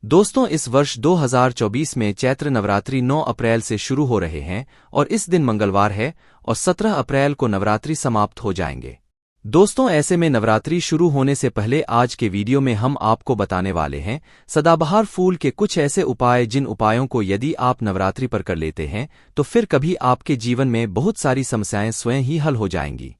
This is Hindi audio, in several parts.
दोस्तों, इस वर्ष 2024 में चैत्र नवरात्रि 9 अप्रैल से शुरू हो रहे हैं और इस दिन मंगलवार है और 17 अप्रैल को नवरात्रि समाप्त हो जाएंगे। दोस्तों, ऐसे में नवरात्रि शुरू होने से पहले आज के वीडियो में हम आपको बताने वाले हैं सदाबहार फूल के कुछ ऐसे उपाय जिन उपायों को यदि आप नवरात्रि पर कर लेते हैं तो फिर कभी आपके जीवन में बहुत सारी समस्याएं स्वयं ही हल हो जाएंगी।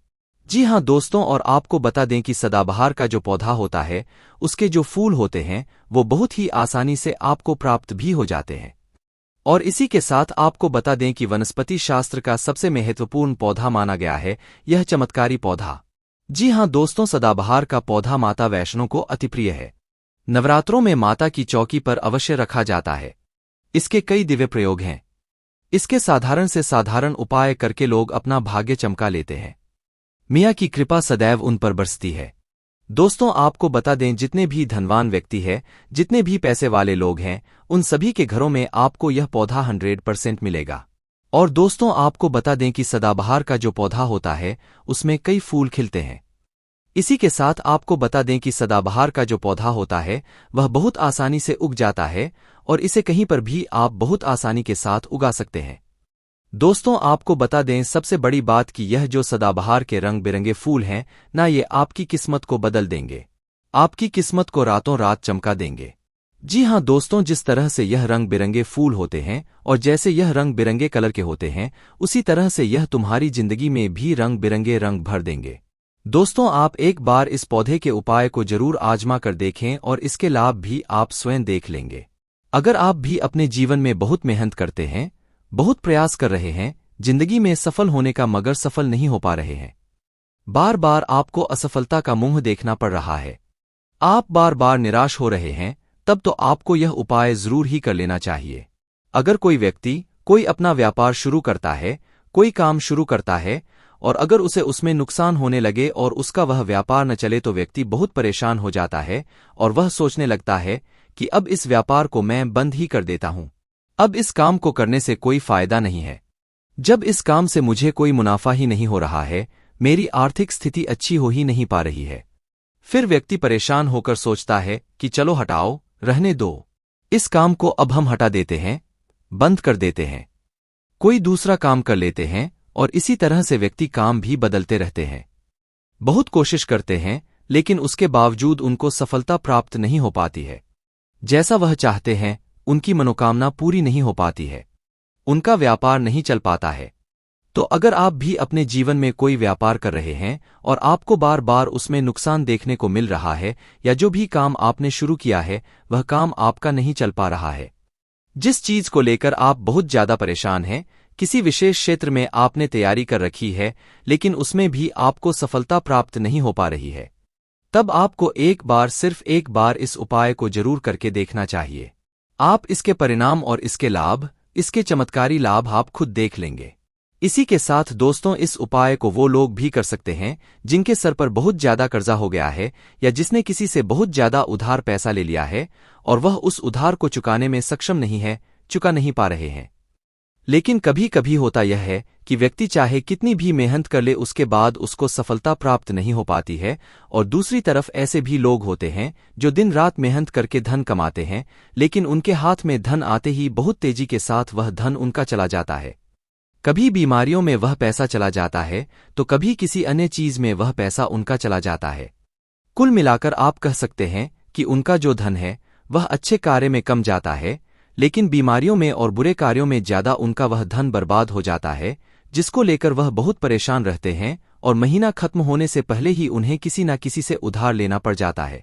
जी हां दोस्तों, और आपको बता दें कि सदाबहार का जो पौधा होता है उसके जो फूल होते हैं वो बहुत ही आसानी से आपको प्राप्त भी हो जाते हैं। और इसी के साथ आपको बता दें कि वनस्पति शास्त्र का सबसे महत्वपूर्ण पौधा माना गया है यह चमत्कारी पौधा। जी हां दोस्तों, सदाबहार का पौधा माता वैष्णो को अति प्रिय है। नवरात्रों में माता की चौकी पर अवश्य रखा जाता है। इसके कई दिव्य प्रयोग हैं। इसके साधारण से साधारण उपाय करके लोग अपना भाग्य चमका लेते हैं। मियाँ की कृपा सदैव उन पर बरसती है। दोस्तों, आपको बता दें जितने भी धनवान व्यक्ति हैं, जितने भी पैसे वाले लोग हैं, उन सभी के घरों में आपको यह पौधा 100% मिलेगा। और दोस्तों, आपको बता दें कि सदाबहार का जो पौधा होता है उसमें कई फूल खिलते हैं। इसी के साथ आपको बता दें कि सदाबहार का जो पौधा होता है वह बहुत आसानी से उग जाता है और इसे कहीं पर भी आप बहुत आसानी के साथ उगा सकते हैं। दोस्तों, आपको बता दें सबसे बड़ी बात कि यह जो सदाबहार के रंग बिरंगे फूल हैं ना, ये आपकी किस्मत को बदल देंगे, आपकी किस्मत को रातों रात चमका देंगे। जी हां दोस्तों, जिस तरह से यह रंग बिरंगे फूल होते हैं और जैसे यह रंग बिरंगे कलर के होते हैं उसी तरह से यह तुम्हारी जिंदगी में भी रंग बिरंगे रंग भर देंगे। दोस्तों, आप एक बार इस पौधे के उपाय को जरूर आजमा कर देखें और इसके लाभ भी आप स्वयं देख लेंगे। अगर आप भी अपने जीवन में बहुत मेहनत करते हैं, बहुत प्रयास कर रहे हैं, जिंदगी में सफल होने का मगर सफल नहीं हो पा रहे हैं, बार बार आपको असफलता का मुंह देखना पड़ रहा है, आप बार बार निराश हो रहे हैं, तब तो आपको यह उपाय जरूर ही कर लेना चाहिए। अगर कोई व्यक्ति कोई अपना व्यापार शुरू करता है, कोई काम शुरू करता है और अगर उसे उसमें नुकसान होने लगे और उसका वह व्यापार न चले तो व्यक्ति बहुत परेशान हो जाता है और वह सोचने लगता है कि अब इस व्यापार को मैं बंद ही कर देता हूं, अब इस काम को करने से कोई फायदा नहीं है, जब इस काम से मुझे कोई मुनाफा ही नहीं हो रहा है, मेरी आर्थिक स्थिति अच्छी हो ही नहीं पा रही है। फिर व्यक्ति परेशान होकर सोचता है कि चलो हटाओ, रहने दो, इस काम को अब हम हटा देते हैं, बंद कर देते हैं, कोई दूसरा काम कर लेते हैं और इसी तरह से व्यक्ति काम भी बदलते रहते हैं। बहुत कोशिश करते हैं लेकिन उसके बावजूद उनको सफलता प्राप्त नहीं हो पाती है। जैसा वह चाहते हैं उनकी मनोकामना पूरी नहीं हो पाती है, उनका व्यापार नहीं चल पाता है। तो अगर आप भी अपने जीवन में कोई व्यापार कर रहे हैं और आपको बार बार उसमें नुकसान देखने को मिल रहा है या जो भी काम आपने शुरू किया है वह काम आपका नहीं चल पा रहा है, जिस चीज को लेकर आप बहुत ज्यादा परेशान हैं, किसी विशेष क्षेत्र में आपने तैयारी कर रखी है लेकिन उसमें भी आपको सफलता प्राप्त नहीं हो पा रही है, तब आपको एक बार, सिर्फ एक बार इस उपाय को जरूर करके देखना चाहिए। आप इसके परिणाम और इसके लाभ, इसके चमत्कारी लाभ आप खुद देख लेंगे। इसी के साथ दोस्तों, इस उपाय को वो लोग भी कर सकते हैं जिनके सर पर बहुत ज्यादा कर्जा हो गया है या जिसने किसी से बहुत ज्यादा उधार पैसा ले लिया है और वह उस उधार को चुकाने में सक्षम नहीं है, चुका नहीं पा रहे हैं। लेकिन कभी कभी होता यह है कि व्यक्ति चाहे कितनी भी मेहनत कर ले उसके बाद उसको सफलता प्राप्त नहीं हो पाती है। और दूसरी तरफ ऐसे भी लोग होते हैं जो दिन रात मेहनत करके धन कमाते हैं लेकिन उनके हाथ में धन आते ही बहुत तेजी के साथ वह धन उनका चला जाता है। कभी बीमारियों में वह पैसा चला जाता है तो कभी किसी अन्य चीज में वह पैसा उनका चला जाता है। कुल मिलाकर आप कह सकते हैं कि उनका जो धन है वह अच्छे कार्य में कम जाता है लेकिन बीमारियों में और बुरे कार्यों में ज्यादा उनका वह धन बर्बाद हो जाता है, जिसको लेकर वह बहुत परेशान रहते हैं और महीना खत्म होने से पहले ही उन्हें किसी न किसी से उधार लेना पड़ जाता है।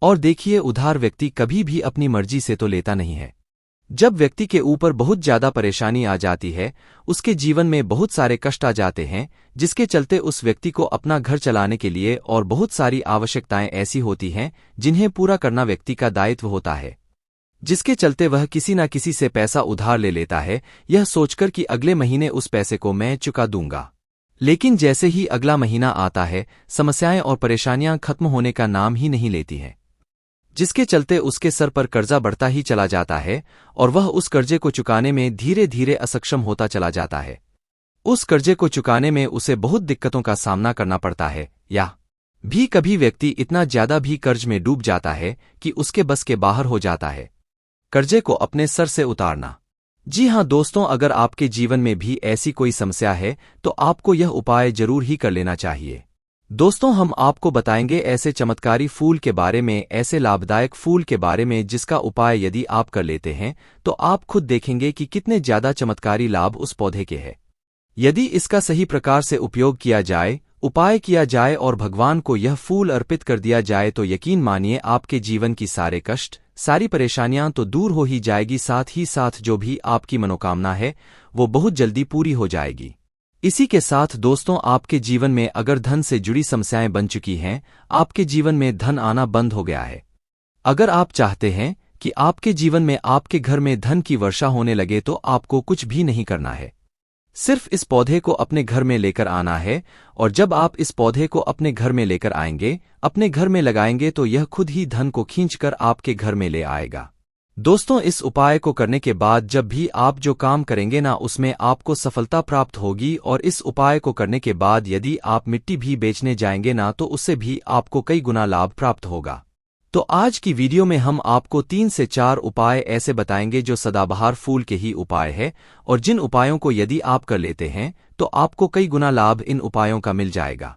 और देखिए, उधार व्यक्ति कभी भी अपनी मर्जी से तो लेता नहीं है। जब व्यक्ति के ऊपर बहुत ज्यादा परेशानी आ जाती है, उसके जीवन में बहुत सारे कष्ट आ जाते हैं, जिसके चलते उस व्यक्ति को अपना घर चलाने के लिए और बहुत सारी आवश्यकताएं ऐसी होती हैं जिन्हें पूरा करना व्यक्ति का दायित्व होता है, जिसके चलते वह किसी न किसी से पैसा उधार ले लेता है यह सोचकर कि अगले महीने उस पैसे को मैं चुका दूंगा। लेकिन जैसे ही अगला महीना आता है समस्याएं और परेशानियां खत्म होने का नाम ही नहीं लेती हैं, जिसके चलते उसके सर पर कर्जा बढ़ता ही चला जाता है और वह उस कर्जे को चुकाने में धीरे धीरे असक्षम होता चला जाता है। उस कर्जे को चुकाने में उसे बहुत दिक्कतों का सामना करना पड़ता है या भी कभी व्यक्ति इतना ज्यादा भी कर्ज में डूब जाता है कि उसके बस के बाहर हो जाता है। कर्जे को अपने सर से उतारना। जी हाँ दोस्तों, अगर आपके जीवन में भी ऐसी कोई समस्या है तो आपको यह उपाय जरूर ही कर लेना चाहिए। दोस्तों, हम आपको बताएंगे ऐसे चमत्कारी फूल के बारे में, ऐसे लाभदायक फूल के बारे में जिसका उपाय यदि आप कर लेते हैं तो आप खुद देखेंगे कि कितने ज्यादा चमत्कारी लाभ उस पौधे के हैं। यदि इसका सही प्रकार से उपयोग किया जाए, उपाय किया जाए और भगवान को यह फूल अर्पित कर दिया जाए तो यकीन मानिए आपके जीवन की सारे कष्ट, सारी परेशानियां तो दूर हो ही जाएगी, साथ ही साथ जो भी आपकी मनोकामना है वो बहुत जल्दी पूरी हो जाएगी। इसी के साथ दोस्तों, आपके जीवन में अगर धन से जुड़ी समस्याएं बन चुकी हैं, आपके जीवन में धन आना बंद हो गया है, अगर आप चाहते हैं कि आपके जीवन में, आपके घर में धन की वर्षा होने लगे तो आपको कुछ भी नहीं करना है, सिर्फ इस पौधे को अपने घर में लेकर आना है। और जब आप इस पौधे को अपने घर में लेकर आएंगे, अपने घर में लगाएंगे तो यह खुद ही धन को खींचकर आपके घर में ले आएगा। दोस्तों, इस उपाय को करने के बाद जब भी आप जो काम करेंगे ना, उसमें आपको सफलता प्राप्त होगी। और इस उपाय को करने के बाद यदि आप मिट्टी भी बेचने जाएंगे ना तो उससे भी आपको कई गुना लाभ प्राप्त होगा। तो आज की वीडियो में हम आपको 3 से 4 उपाय ऐसे बताएंगे जो सदाबहार फूल के ही उपाय है, और जिन उपायों को यदि आप कर लेते हैं तो आपको कई गुना लाभ इन उपायों का मिल जाएगा।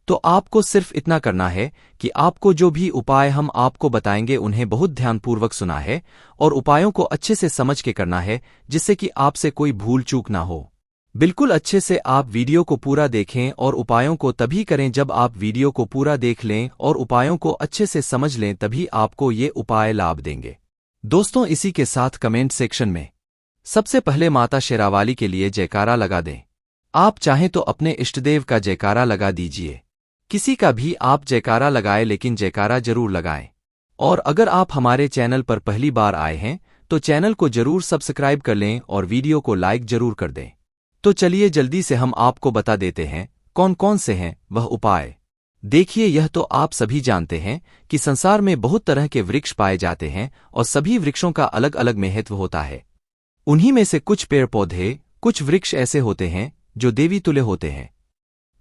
तो आपको सिर्फ इतना करना है कि आपको जो भी उपाय हम आपको बताएंगे उन्हें बहुत ध्यानपूर्वक सुना है और उपायों को अच्छे से समझ के करना है, जिससे कि आपसे कोई भूल चूक ना हो। बिल्कुल अच्छे से आप वीडियो को पूरा देखें और उपायों को तभी करें जब आप वीडियो को पूरा देख लें और उपायों को अच्छे से समझ लें, तभी आपको ये उपाय लाभ देंगे। दोस्तों, इसी के साथ कमेंट सेक्शन में सबसे पहले माता शेरावाली के लिए जयकारा लगा दें। आप चाहें तो अपने इष्टदेव का जयकारा लगा दीजिए, किसी का भी आप जयकारा लगाएं, लेकिन जयकारा जरूर लगाएं। और अगर आप हमारे चैनल पर पहली बार आए हैं तो चैनल को जरूर सब्सक्राइब कर लें और वीडियो को लाइक जरूर कर दें। तो चलिए जल्दी से हम आपको बता देते हैं कौन कौन से हैं वह उपाय। देखिए, यह तो आप सभी जानते हैं कि संसार में बहुत तरह के वृक्ष पाए जाते हैं और सभी वृक्षों का अलग अलग महत्व होता है। उन्हीं में से कुछ पेड़ पौधे, कुछ वृक्ष ऐसे होते हैं जो देवी तुल्य होते हैं।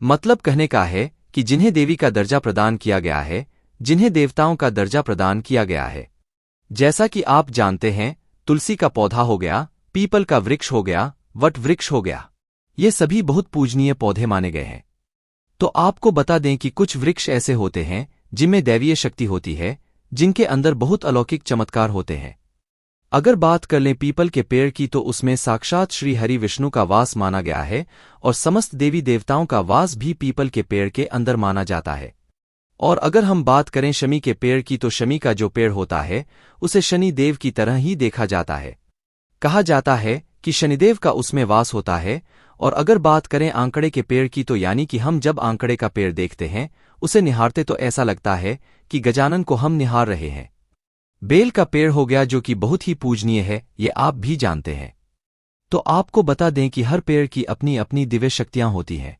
मतलब कहने का है कि जिन्हें देवी का दर्जा प्रदान किया गया है, जिन्हें देवताओं का दर्जा प्रदान किया गया है। जैसा कि आप जानते हैं, तुलसी का पौधा हो गया, पीपल का वृक्ष हो गया, वट वृक्ष हो गया, ये सभी बहुत पूजनीय पौधे माने गए हैं। तो आपको बता दें कि कुछ वृक्ष ऐसे होते हैं जिनमें दैवीय शक्ति होती है, जिनके अंदर बहुत अलौकिक चमत्कार होते हैं। अगर बात कर लें पीपल के पेड़ की तो उसमें साक्षात श्री हरि विष्णु का वास माना गया है और समस्त देवी देवताओं का वास भी पीपल के पेड़ के अंदर माना जाता है। और अगर हम बात करें शमी के पेड़ की तो शमी का जो पेड़ होता है उसे शनि देव की तरह ही देखा जाता है। कहा जाता है कि शनिदेव का उसमें वास होता है। और अगर बात करें आंकड़े के पेड़ की तो यानी कि हम जब आंकड़े का पेड़ देखते हैं, उसे निहारते तो ऐसा लगता है कि गजानन को हम निहार रहे हैं। बेल का पेड़ हो गया जो कि बहुत ही पूजनीय है, ये आप भी जानते हैं। तो आपको बता दें कि हर पेड़ की अपनी अपनी दिव्य शक्तियां होती हैं,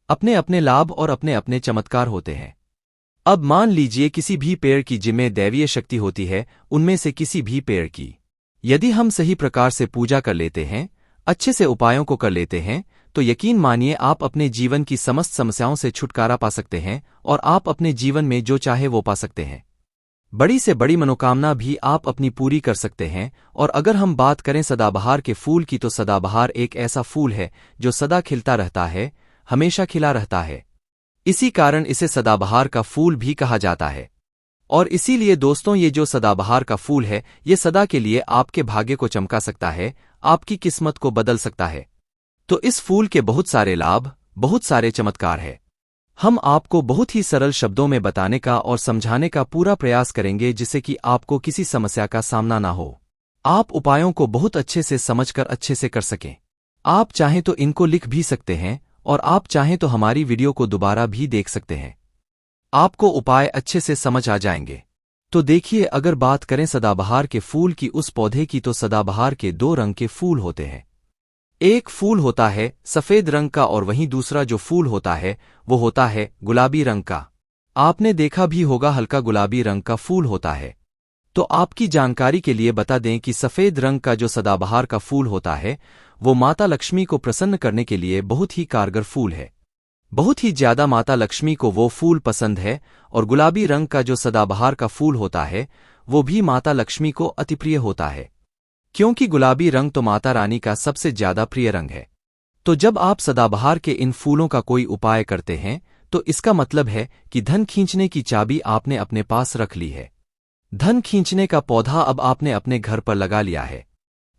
अपने अपने लाभ और अपने अपने चमत्कार होते हैं। अब मान लीजिए किसी भी पेड़ की जिनमें दैवीय शक्ति होती है, उनमें से किसी भी पेड़ की यदि हम सही प्रकार से पूजा कर लेते हैं, अच्छे से उपायों को कर लेते हैं, तो यकीन मानिए आप अपने जीवन की समस्त समस्याओं से छुटकारा पा सकते हैं और आप अपने जीवन में जो चाहे वो पा सकते हैं। बड़ी से बड़ी मनोकामना भी आप अपनी पूरी कर सकते हैं। और अगर हम बात करें सदाबहार के फूल की तो सदाबहार एक ऐसा फूल है जो सदा खिलता रहता है, हमेशा खिला रहता है। इसी कारण इसे सदाबहार का फूल भी कहा जाता है। और इसीलिए दोस्तों, ये जो सदाबहार का फूल है ये सदा के लिए आपके भाग्य को चमका सकता है, आपकी किस्मत को बदल सकता है। तो इस फूल के बहुत सारे लाभ, बहुत सारे चमत्कार है। हम आपको बहुत ही सरल शब्दों में बताने का और समझाने का पूरा प्रयास करेंगे जिससे कि आपको किसी समस्या का सामना ना हो, आप उपायों को बहुत अच्छे से समझकर अच्छे से कर सकें। आप चाहें तो इनको लिख भी सकते हैं और आप चाहें तो हमारी वीडियो को दोबारा भी देख सकते हैं, आपको उपाय अच्छे से समझ आ जाएंगे। तो देखिए, अगर बात करें सदाबहार के फूल की, उस पौधे की, तो सदाबहार के 2 रंग के फूल होते हैं। एक फूल होता है सफेद रंग का और वहीं दूसरा जो फूल होता है वो होता है गुलाबी रंग का। आपने देखा भी होगा हल्का गुलाबी रंग का फूल होता है। तो आपकी जानकारी के लिए बता दें कि सफेद रंग का जो सदाबहार का फूल होता है वो माता लक्ष्मी को प्रसन्न करने के लिए बहुत ही कारगर फूल है। बहुत ही ज्यादा माता लक्ष्मी को वो फूल पसंद है। और गुलाबी रंग का जो सदाबहार का फूल होता है वो भी माता लक्ष्मी को अति प्रिय होता है, क्योंकि गुलाबी रंग तो माता रानी का सबसे ज्यादा प्रिय रंग है। तो जब आप सदाबहार के इन फूलों का कोई उपाय करते हैं तो इसका मतलब है कि धन खींचने की चाबी आपने अपने पास रख ली है। धन खींचने का पौधा अब आपने अपने घर पर लगा लिया है।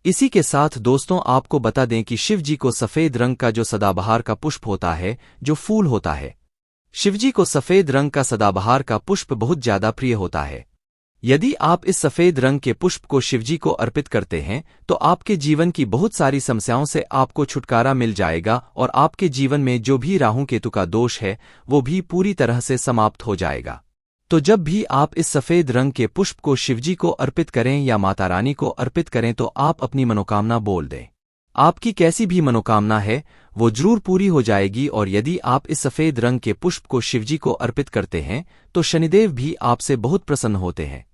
इसी के साथ दोस्तों आपको बता दें कि शिव जी को सफेद रंग का जो सदाबहार का पुष्प होता है, जो फूल होता है, शिवजी को सफेद रंग का सदाबहार का पुष्प बहुत ज्यादा प्रिय होता है। यदि आप इस सफेद रंग के पुष्प को शिवजी को अर्पित करते हैं तो आपके जीवन की बहुत सारी समस्याओं से आपको छुटकारा मिल जाएगा और आपके जीवन में जो भी राहु केतु का दोष है वो भी पूरी तरह से समाप्त हो जाएगा। तो जब भी आप इस सफेद रंग के पुष्प को शिवजी को अर्पित करें या माता रानी को अर्पित करें तो आप अपनी मनोकामना बोल दें। आपकी कैसी भी मनोकामना है वो जरूर पूरी हो जाएगी। और यदि आप इस सफेद रंग के पुष्प को शिवजी को अर्पित करते हैं तो शनिदेव भी आपसे बहुत प्रसन्न होते हैं।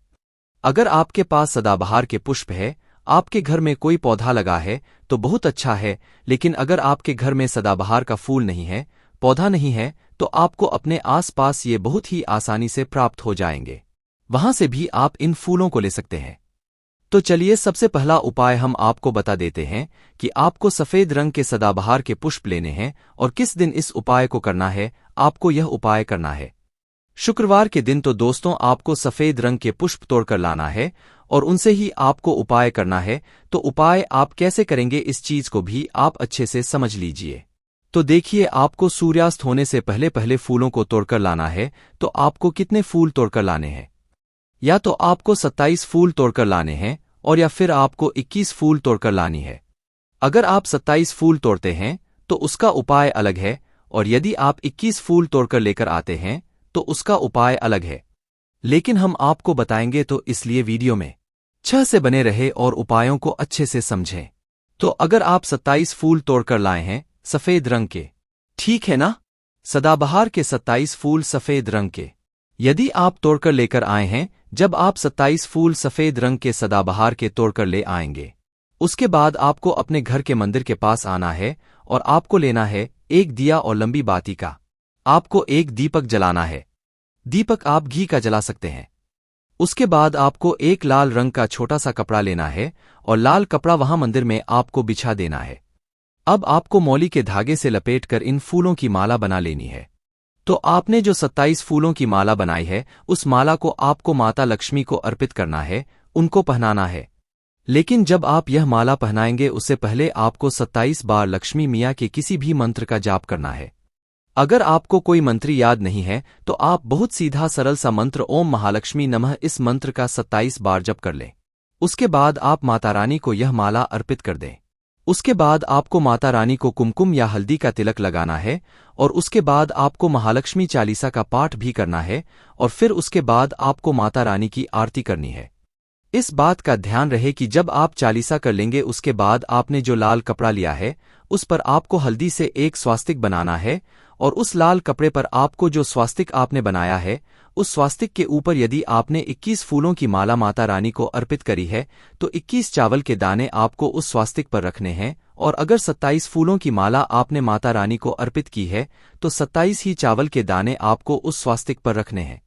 अगर आपके पास सदाबहार के पुष्प है, आपके घर में कोई पौधा लगा है तो बहुत अच्छा है, लेकिन अगर आपके घर में सदाबहार का फूल नहीं है, पौधा नहीं है, तो आपको अपने आसपास ये बहुत ही आसानी से प्राप्त हो जाएंगे। वहां से भी आप इन फूलों को ले सकते हैं। तो चलिए सबसे पहला उपाय हम आपको बता देते हैं कि आपको सफेद रंग के सदाबहार के पुष्प लेने हैं और किस दिन इस उपाय को करना है। आपको यह उपाय करना है शुक्रवार के दिन। तो दोस्तों आपको सफेद रंग के पुष्प तोड़कर लाना है और उनसे ही आपको उपाय करना है। तो उपाय आप कैसे करेंगे इस चीज को भी आप अच्छे से समझ लीजिए। तो देखिए, आपको सूर्यास्त होने से पहले पहले फूलों को तोड़कर लाना है। तो आपको कितने फूल तोड़कर लाने हैं? या तो आपको 27 फूल तोड़कर लाने हैं और या फिर आपको 21 फूल तोड़कर लानी है। अगर आप 27 फूल तोड़ते हैं तो उसका उपाय अलग है, और यदि आप 21 फूल तोड़कर लेकर आते हैं तो उसका उपाय अलग है। लेकिन हम आपको बताएंगे, तो इसलिए वीडियो में 6 से बने रहे और उपायों को अच्छे से समझें। तो अगर आप 27 फूल तोड़कर लाए हैं सफेद रंग के, ठीक है ना, सदाबहार के 27 फूल सफेद रंग के यदि आप तोड़कर लेकर आए हैं, जब आप 27 फूल सफेद रंग के सदाबहार के तोड़कर ले आएंगे, उसके बाद आपको अपने घर के मंदिर के पास आना है और आपको लेना है एक दिया और लंबी बाती का। आपको एक दीपक जलाना है। दीपक आप घी का जला सकते हैं। उसके बाद आपको एक लाल रंग का छोटा सा कपड़ा लेना है और लाल कपड़ा वहां मंदिर में आपको बिछा देना है। अब आपको मौली के धागे से लपेटकर इन फूलों की माला बना लेनी है। तो आपने जो 27 फूलों की माला बनाई है, उस माला को आपको माता लक्ष्मी को अर्पित करना है, उनको पहनाना है। लेकिन जब आप यह माला पहनाएंगे उससे पहले आपको 27 बार लक्ष्मी मिया के किसी भी मंत्र का जाप करना है। अगर आपको कोई मंत्र याद नहीं है तो आप बहुत सीधा सरल सा मंत्र ओम महालक्ष्मी नमः इस मंत्र का 27 बार जप कर लें। उसके बाद आप माता रानी को यह माला अर्पित कर दें। उसके बाद आपको माता रानी को कुमकुम या हल्दी का तिलक लगाना है और उसके बाद आपको महालक्ष्मी चालीसा का पाठ भी करना है और फिर उसके बाद आपको माता रानी की आरती करनी है। इस बात का ध्यान रहे कि जब आप चालीसा कर लेंगे उसके बाद आपने जो लाल कपड़ा लिया है उस पर आपको हल्दी से एक स्वास्तिक बनाना है और उस लाल कपड़े पर आपको जो स्वास्तिक आपने बनाया है उस स्वास्तिक के ऊपर यदि आपने 21 फूलों की माला माता रानी को अर्पित करी है तो 21 चावल के दाने आपको उस स्वास्तिक पर रखने हैं। और अगर 27 फूलों की माला आपने माता रानी को अर्पित की है तो 27 ही चावल के दाने आपको उस स्वास्तिक पर रखने हैं।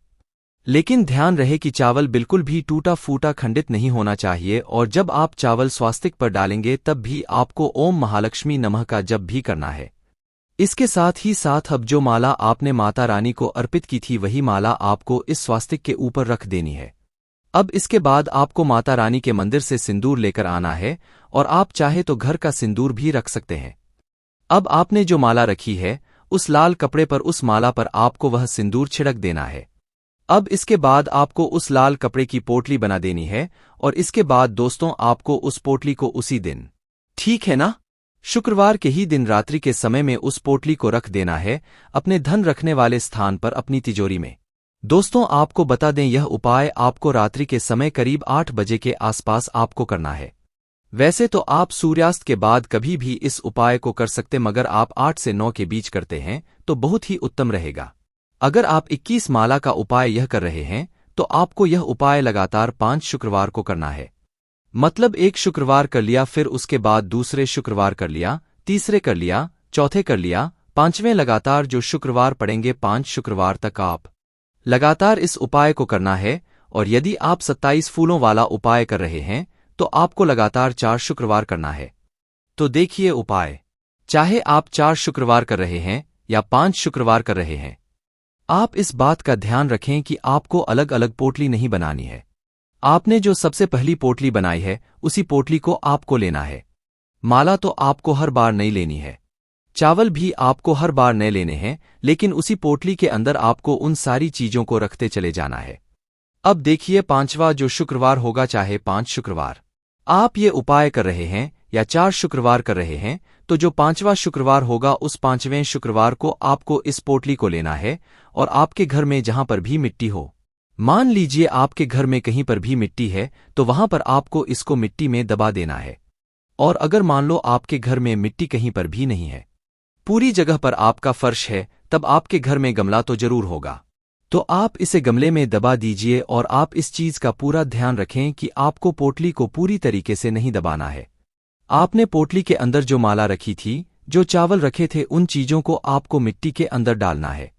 लेकिन ध्यान रहे कि चावल बिल्कुल भी टूटा फूटा खंडित नहीं होना चाहिए और जब आप चावल स्वास्तिक पर डालेंगे तब भी आपको ओम महालक्ष्मी नमः का जप भी करना है। इसके साथ ही साथ अब जो माला आपने माता रानी को अर्पित की थी वही माला आपको इस स्वास्तिक के ऊपर रख देनी है। अब इसके बाद आपको माता रानी के मंदिर से सिंदूर लेकर आना है और आप चाहे तो घर का सिंदूर भी रख सकते हैं। अब आपने जो माला रखी है उस लाल कपड़े पर उस माला पर आपको वह सिंदूर छिड़क देना है। अब इसके बाद आपको उस लाल कपड़े की पोटली बना देनी है और इसके बाद दोस्तों आपको उस पोटली को उसी दिन, ठीक है ना, शुक्रवार के ही दिन रात्रि के समय में उस पोटली को रख देना है अपने धन रखने वाले स्थान पर अपनी तिजोरी में। दोस्तों आपको बता दें यह उपाय आपको रात्रि के समय करीब 8 बजे के आसपास आपको करना है। वैसे तो आप सूर्यास्त के बाद कभी भी इस उपाय को कर सकते, मगर आप 8 से 9 के बीच करते हैं तो बहुत ही उत्तम रहेगा। अगर आप 21 माला का उपाय यह कर रहे हैं तो आपको यह उपाय लगातार 5 शुक्रवार को करना है। मतलब एक शुक्रवार कर लिया, फिर उसके बाद दूसरे शुक्रवार कर लिया, तीसरे कर लिया, चौथे कर लिया, 5वें लगातार जो शुक्रवार पड़ेंगे 5 शुक्रवार तक आप लगातार इस उपाय को करना है और यदि आप 27 फूलों वाला उपाय कर रहे हैं तो आपको लगातार 4 शुक्रवार करना है। तो देखिए उपाय। चाहे आप 4 शुक्रवार कर रहे हैं या 5 शुक्रवार कर रहे हैं, आप इस बात का ध्यान रखें कि आपको अलग अलग पोटली नहीं बनानी है। आपने जो सबसे पहली पोटली बनाई है उसी पोटली को आपको लेना है। माला तो आपको हर बार नहीं लेनी है, चावल भी आपको हर बार नए लेने हैं, लेकिन उसी पोटली के अंदर आपको उन सारी चीजों को रखते चले जाना है। अब देखिए 5वां जो शुक्रवार होगा, चाहे 5 शुक्रवार आप ये उपाय कर रहे हैं या 4 शुक्रवार कर रहे हैं, तो जो 5वां शुक्रवार होगा उस 5वें शुक्रवार को आपको इस पोटली को लेना है और आपके घर में जहां पर भी मिट्टी हो, मान लीजिए आपके घर में कहीं पर भी मिट्टी है तो वहां पर आपको इसको मिट्टी में दबा देना है। और अगर मान लो आपके घर में मिट्टी कहीं पर भी नहीं है, पूरी जगह पर आपका फर्श है, तब आपके घर में गमला तो जरूर होगा, तो आप इसे गमले में दबा दीजिए। और आप इस चीज का पूरा ध्यान रखें कि आपको पोटली को पूरी तरीके से नहीं दबाना है। आपने पोटली के अंदर जो माला रखी थी, जो चावल रखे थे, उन चीजों को आपको मिट्टी के अंदर डालना है।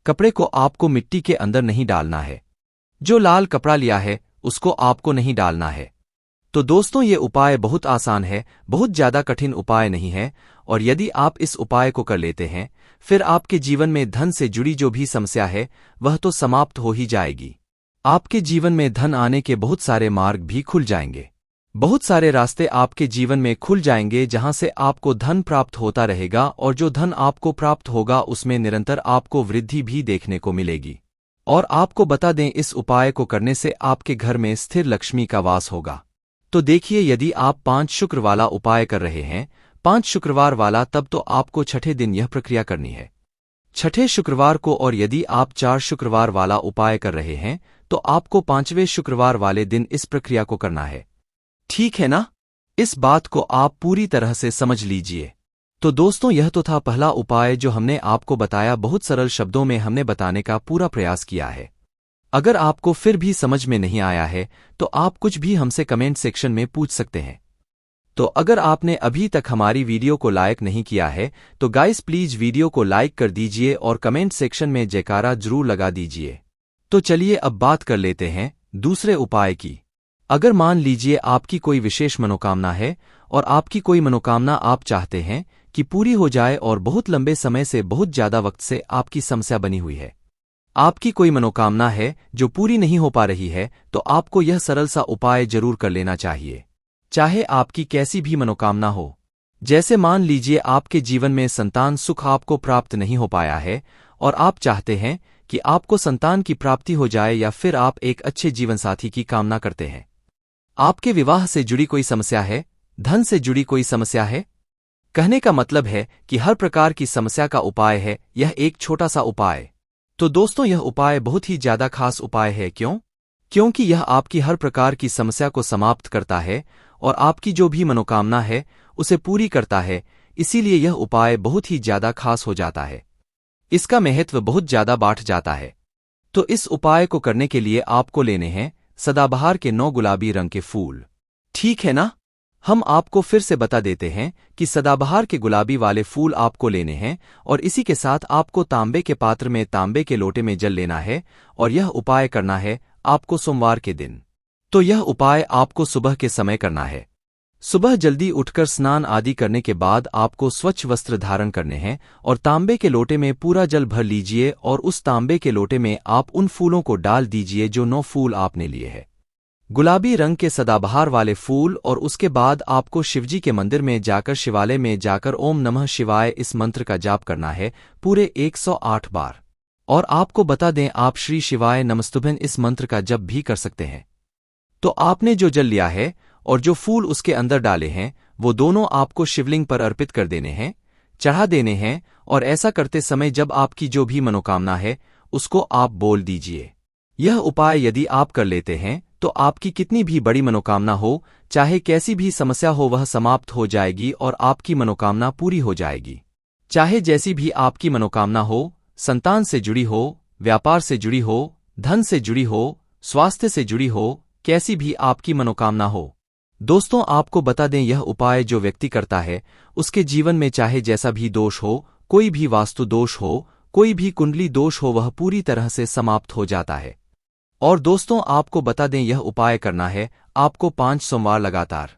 कपड़े को आपको मिट्टी के अंदर नहीं डालना है। जो लाल कपड़ा लिया है उसको आपको नहीं डालना है। तो दोस्तों ये उपाय बहुत आसान है, बहुत ज्यादा कठिन उपाय नहीं है। और यदि आप इस उपाय को कर लेते हैं, फिर आपके जीवन में धन से जुड़ी जो भी समस्या है वह तो समाप्त हो ही जाएगी। आपके जीवन में धन आने के बहुत सारे मार्ग भी खुल जाएंगे। बहुत सारे रास्ते आपके जीवन में खुल जाएंगे जहां से आपको धन प्राप्त होता रहेगा, और जो धन आपको प्राप्त होगा उसमें निरंतर आपको वृद्धि भी देखने को मिलेगी। और आपको बता दें, इस उपाय को करने से आपके घर में स्थिर लक्ष्मी का वास होगा। तो देखिए, यदि आप 5 शुक्र वाला उपाय कर रहे हैं, 5 शुक्रवार वाला, तब तो आपको छठे दिन यह प्रक्रिया करनी है, छठे शुक्रवार को। और यदि आप 4 शुक्रवार वाला उपाय कर रहे हैं तो आपको 5वें शुक्रवार वाले दिन इस प्रक्रिया को करना है। ठीक है ना? इस बात को आप पूरी तरह से समझ लीजिए। तो दोस्तों, यह तो था पहला उपाय जो हमने आपको बताया। बहुत सरल शब्दों में हमने बताने का पूरा प्रयास किया है। अगर आपको फिर भी समझ में नहीं आया है तो आप कुछ भी हमसे कमेंट सेक्शन में पूछ सकते हैं। तो अगर आपने अभी तक हमारी वीडियो को लाइक नहीं किया है तो गाइस प्लीज वीडियो को लाइक कर दीजिए और कमेंट सेक्शन में जयकारा जरूर लगा दीजिए। तो चलिए अब बात कर लेते हैं दूसरे उपाय की। अगर मान लीजिए आपकी कोई विशेष मनोकामना है और आपकी कोई मनोकामना आप चाहते हैं कि पूरी हो जाए और बहुत लंबे समय से, बहुत ज्यादा वक्त से आपकी समस्या बनी हुई है, आपकी कोई मनोकामना है जो पूरी नहीं हो पा रही है, तो आपको यह सरल सा उपाय जरूर कर लेना चाहिए, चाहे आपकी कैसी भी मनोकामना हो। जैसे मान लीजिए आपके जीवन में संतान सुख आपको प्राप्त नहीं हो पाया है और आप चाहते हैं कि आपको संतान की प्राप्ति हो जाए, या फिर आप एक अच्छे जीवनसाथी की कामना करते हैं। आपके विवाह से जुड़ी कोई समस्या है, धन से जुड़ी कोई समस्या है। कहने का मतलब है कि हर प्रकार की समस्या का उपाय है यह एक छोटा सा उपाय। तो दोस्तों, यह उपाय बहुत ही ज्यादा खास उपाय है। क्यों? क्योंकि यह आपकी हर प्रकार की समस्या को समाप्त करता है और आपकी जो भी मनोकामना है उसे पूरी करता है। इसीलिए यह उपाय बहुत ही ज्यादा खास हो जाता है, इसका महत्व बहुत ज्यादा बढ़ जाता है। तो इस उपाय को करने के लिए आपको लेने हैं सदाबहार के 9 गुलाबी रंग के फूल। ठीक है ना? हम आपको फिर से बता देते हैं कि सदाबहार के गुलाबी वाले फूल आपको लेने हैं, और इसी के साथ आपको तांबे के पात्र में, तांबे के लोटे में जल लेना है। और यह उपाय करना है आपको सोमवार के दिन। तो यह उपाय आपको सुबह के समय करना है। सुबह जल्दी उठकर स्नान आदि करने के बाद आपको स्वच्छ वस्त्र धारण करने हैं और तांबे के लोटे में पूरा जल भर लीजिए, और उस तांबे के लोटे में आप उन फूलों को डाल दीजिए जो 9 फूल आपने लिए हैं, गुलाबी रंग के सदाबहार वाले फूल। और उसके बाद आपको शिवजी के मंदिर में जाकर, शिवालय में जाकर ओम नमः शिवाय इस मंत्र का जाप करना है पूरे 108 बार। और आपको बता दें, आप श्री शिवाय नमस्तुभ्यं इस मंत्र का जप भी कर सकते हैं। तो आपने जो जल लिया है और जो फूल उसके अंदर डाले हैं, वो दोनों आपको शिवलिंग पर अर्पित कर देने हैं, चढ़ा देने हैं। और ऐसा करते समय जब आपकी जो भी मनोकामना है उसको आप बोल दीजिए। यह उपाय यदि आप कर लेते हैं तो आपकी कितनी भी बड़ी मनोकामना हो, चाहे कैसी भी समस्या हो, वह समाप्त हो जाएगी और आपकी मनोकामना पूरी हो जाएगी। चाहे जैसी भी आपकी मनोकामना हो, संतान से जुड़ी हो, व्यापार से जुड़ी हो, धन से जुड़ी हो, स्वास्थ्य से जुड़ी हो, कैसी भी आपकी मनोकामना हो। दोस्तों, आपको बता दें, यह उपाय जो व्यक्ति करता है उसके जीवन में चाहे जैसा भी दोष हो, कोई भी वास्तु दोष हो, कोई भी कुंडली दोष हो, वह पूरी तरह से समाप्त हो जाता है। और दोस्तों आपको बता दें यह उपाय करना है आपको 5 सोमवार लगातार।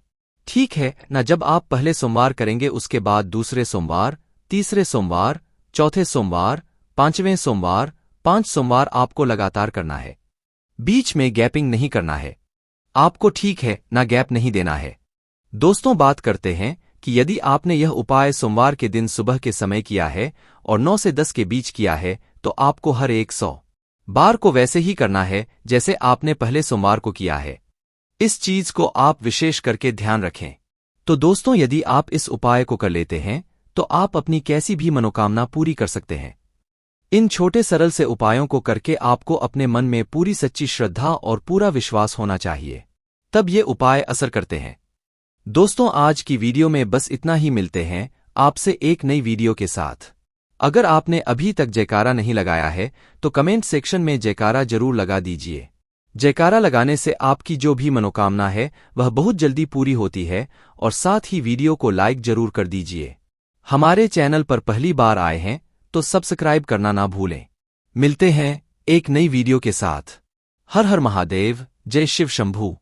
ठीक है ना, जब आप पहले सोमवार करेंगे उसके बाद दूसरे सोमवार, तीसरे सोमवार, चौथे सोमवार, 5वें सोमवार, 5 सोमवार आपको लगातार करना है। बीच में गैपिंग नहीं करना है आपको, ठीक है ना, गैप नहीं देना है। दोस्तों बात करते हैं कि यदि आपने यह उपाय सोमवार के दिन सुबह के समय किया है और 9 से 10 के बीच किया है तो आपको हर 100 बार को वैसे ही करना है जैसे आपने पहले सोमवार को किया है। इस चीज को आप विशेष करके ध्यान रखें। तो दोस्तों यदि आप इस उपाय को कर लेते हैं तो आप अपनी कैसी भी मनोकामना पूरी कर सकते हैं। इन छोटे सरल से उपायों को करके आपको अपने मन में पूरी सच्ची श्रद्धा और पूरा विश्वास होना चाहिए, तब ये उपाय असर करते हैं। दोस्तों आज की वीडियो में बस इतना ही, मिलते हैं आपसे एक नई वीडियो के साथ। अगर आपने अभी तक जयकारा नहीं लगाया है तो कमेंट सेक्शन में जयकारा जरूर लगा दीजिए। जयकारा लगाने से आपकी जो भी मनोकामना है वह बहुत जल्दी पूरी होती है। और साथ ही वीडियो को लाइक जरूर कर दीजिए। हमारे चैनल पर पहली बार आए हैं तो सब्सक्राइब करना ना भूलें। मिलते हैं एक नई वीडियो के साथ। हर हर महादेव, जय शिव शंभू।